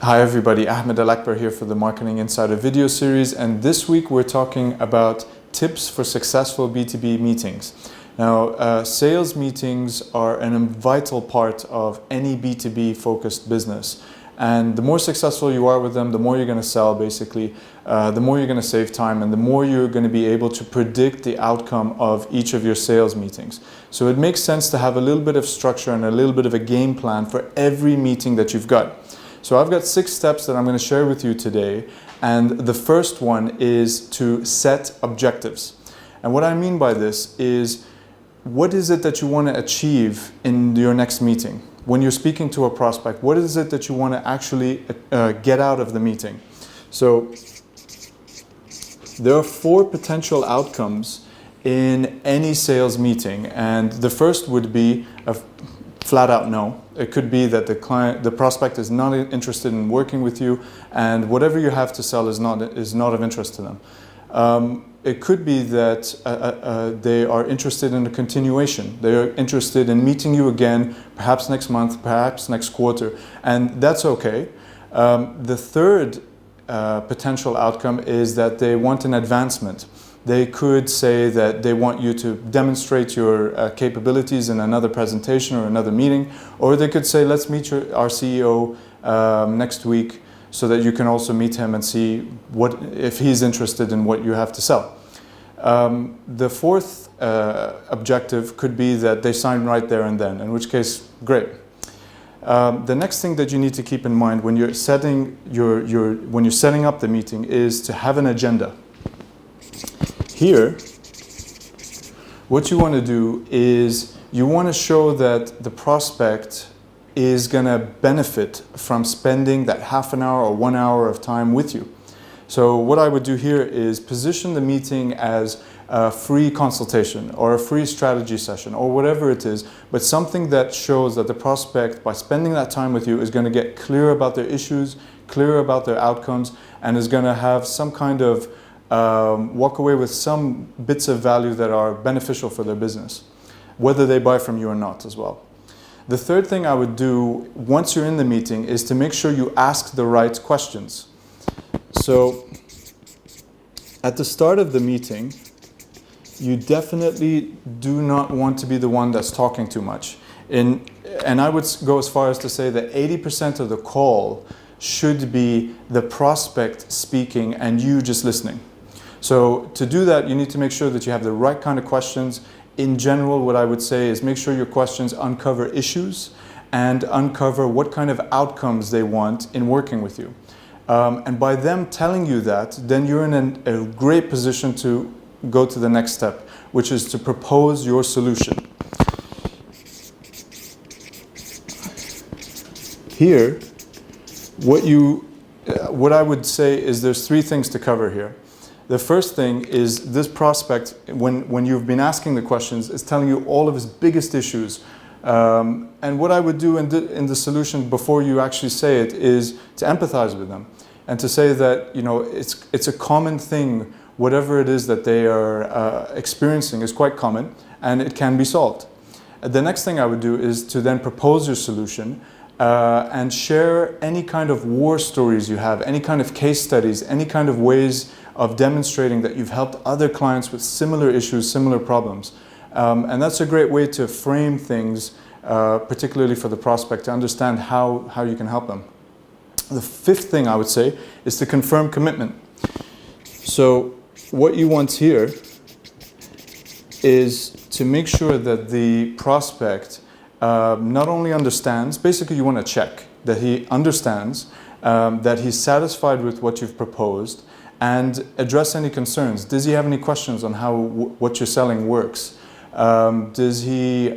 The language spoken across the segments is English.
Hi everybody, Ahmed Al-Akbar here for the Marketing Insider video series, and this week we're talking about tips for successful B2B meetings. Now, sales meetings are a vital part of any B2B focused business, and the more successful you are with them, the more you're going to sell basically, the more you're going to save time, and the more you're going to be able to predict the outcome of each of your sales meetings. So it makes sense to have a little bit of structure and a little bit of a game plan for every meeting that you've got. So I've got 6 steps that I'm going to share with you today, and the first one is to set objectives. And what I mean by this is, what is it that you want to achieve in your next meeting? When you're speaking to a prospect, what is it that you want to actually get out of the meeting? So there are 4 potential outcomes in any sales meeting, and the first would be a flat out no. It could be that the prospect is not interested in working with you, and whatever you have to sell is not of interest to them. It could be that they are interested in a continuation. They are interested in meeting you again, perhaps next month, perhaps next quarter, and that's okay. The third potential outcome is that they want an advancement. They could say that they want you to demonstrate your capabilities in another presentation or another meeting, or they could say, let's meet our CEO next week so that you can also meet him and see if he's interested in what you have to sell. The fourth objective could be that they sign right there and then, in which case, great. The next thing that you need to keep in mind when you're setting up the meeting is to have an agenda. Here, what you want to do is you want to show that the prospect is going to benefit from spending that half an hour or 1 hour of time with you. So what I would do here is position the meeting as a free consultation or a free strategy session or whatever it is, but something that shows that the prospect, by spending that time with you, is going to get clear about their issues, clear about their outcomes, and is going to have some kind of walk away with some bits of value that are beneficial for their business, whether they buy from you or not as well. The third thing I would do once you're in the meeting is to make sure you ask the right questions. So at the start of the meeting, you definitely do not want to be the one that's talking too much. And I would go as far as to say that 80% of the call should be the prospect speaking and you just listening. So to do that, you need to make sure that you have the right kind of questions. In general, what I would say is make sure your questions uncover issues and uncover what kind of outcomes they want in working with you. And by them telling you that, then you're in a great position to go to the next step, which is to propose your solution. Here, what I would say is there's 3 things to cover here. The first thing is this prospect, when you've been asking the questions, is telling you all of his biggest issues. And what I would do in the solution before you actually say it is to empathize with them and to say that it's a common thing. Whatever it is that they are experiencing is quite common and it can be solved. The next thing I would do is to then propose your solution and share any kind of war stories you have, any kind of case studies, any kind of ways of demonstrating that you've helped other clients with similar issues, similar problems. And that's a great way to frame things, particularly for the prospect, to understand how you can help them. The 5th thing I would say is to confirm commitment. So what you want here is to make sure that the prospect not only understands, basically you want to check that he understands, that he's satisfied with what you've proposed, and address any concerns. Does he have any questions on how what you're selling works? Does he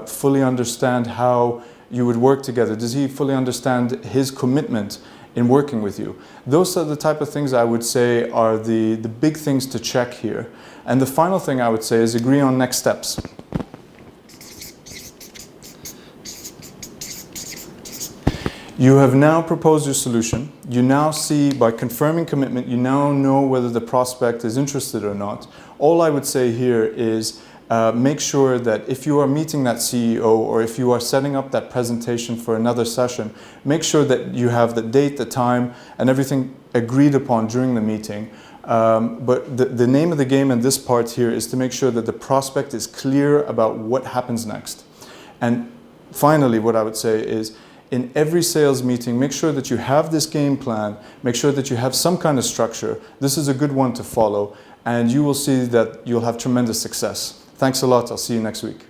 fully understand how you would work together? Does he fully understand his commitment in working with you? Those are the type of things I would say are the big things to check here. And the final thing I would say is agree on next steps. You have now proposed your solution. You now see, by confirming commitment, you now know whether the prospect is interested or not. All I would say here is make sure that if you are meeting that CEO or if you are setting up that presentation for another session, make sure that you have the date, the time, and everything agreed upon during the meeting. But the name of the game in this part here is to make sure that the prospect is clear about what happens next. And finally, what I would say is, in every sales meeting, make sure that you have this game plan, make sure that you have some kind of structure. This is a good one to follow, and you will see that you'll have tremendous success. Thanks a lot. I'll see you next week.